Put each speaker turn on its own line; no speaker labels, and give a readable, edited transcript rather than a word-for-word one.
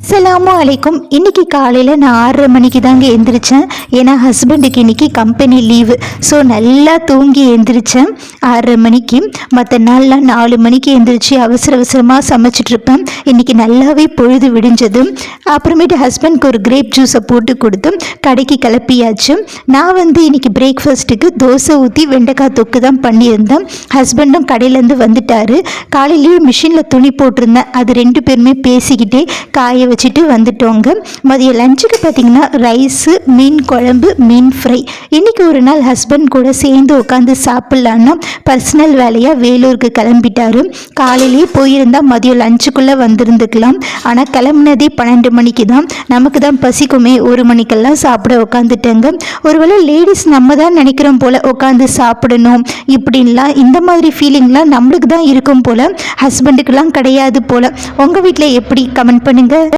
அஸ்ஸலாமு அலைக்கும். இன்றைக்கி காலையில் நான் 6:30 மணிக்கு தாங்க எழுந்திரிச்சேன். ஏன்னா ஹஸ்பண்டுக்கு இன்றைக்கி கம்பெனி லீவு. ஸோ நல்லா தூங்கி எழுந்திரிச்சேன் 6:30 மணிக்கு. மற்ற நாள்லாம் 4 மணிக்கு எழுந்திரிச்சு அவசரமாக சமைச்சிட்ருப்பேன். இன்றைக்கி நல்லாவே பொழுது விடிஞ்சது. அப்புறமேட்டு ஹஸ்பண்ட்க்கு ஒரு கிரேப் ஜூஸை போட்டு கொடுத்து கடைக்கு கிளப்பியாச்சு. நான் இன்றைக்கி பிரேக்ஃபாஸ்ட்டுக்கு தோசை ஊற்றி வெண்டைக்காய் தொக்கு தான் பண்ணியிருந்தேன். ஹஸ்பண்டும் கடையிலேருந்து வந்துட்டார். காலையிலேயே மிஷினில் துணி போட்டிருந்தேன். அது 2 பேருமே பேசிக்கிட்டே காய வச்சுட்டு வந்துட்டோங்க. மதியம் லஞ்சுக்கு பார்த்திங்கன்னா ரைஸு, மீன் குழம்பு, மீன் ஃப்ரை. இன்றைக்கி ஒரு நாள் ஹஸ்பண்ட் கூட சேர்ந்து உட்காந்து சாப்பிட்லான்னா பர்சனல் வேலையாக வேலூருக்கு கிளம்பிட்டாரு. காலையிலேயே போயிருந்தால் மதியம் லஞ்சுக்குள்ளே வந்திருந்துக்கலாம். ஆனால் கிளம்புனதே 12 மணிக்கு தான். நமக்கு தான் பசிக்குமே, 1 மணிக்கெல்லாம் சாப்பிட உட்காந்துட்டேங்க. ஒருவேளை லேடிஸ் நம்ம தான் நினைக்கிறோம் போல் உட்காந்து சாப்பிடணும் இப்படின்லாம். இந்த மாதிரி ஃபீலிங்லாம் நம்மளுக்கு தான் இருக்கும் போல், ஹஸ்பண்டுக்கெல்லாம் கிடையாது போல். உங்கள் வீட்டில் எப்படி? கமெண்ட் பண்ணுங்கள்.